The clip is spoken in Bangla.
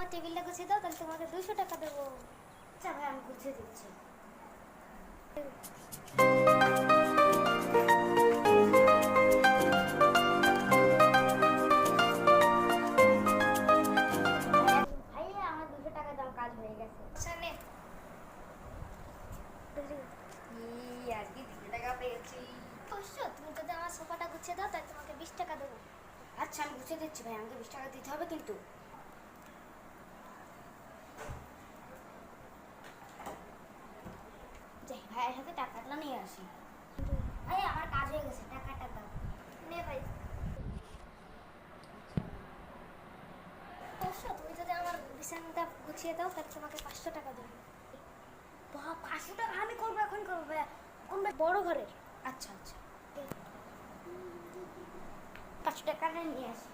আমার টেবিলটা গুছিয়ে দাও, তাহলে তোমাকে 200 টাকা দেবো। আচ্ছা ভাই, আমি গুছিয়ে দিচ্ছি। ভাইয়া, আমার 200 টাকা দাও, কাজ হয়ে গেছে। আচ্ছা নে। আজকে 200 টাকা পেয়েছি। অবশ্য তুমি যদি আমার সোফাটা গুছিয়ে দাও, তাহলে তোমাকে 20 টাকা দেবো। আচ্ছা, আমি গুছিয়ে দিচ্ছি ভাই, আমাকে 20 টাকা দিতে হবে কিন্তু। যাই ভাইয়ের সাথে টাকাটা নিয়ে আসি। ভাই, আমার কাজ হয়ে গেছে, টাকাটা দাও। নে ভাই। অবশ্য তুমি যদি আমার বিছানাটা গুছিয়ে দাও, তাহলে তোমাকে 500 টাকা দেবো। 500 টাকা আমি করবো, এখন করবো ভাইয়া। কোন বড় ঘরের। আচ্ছা আচ্ছা, 500 টাকাটা নিয়ে আসি।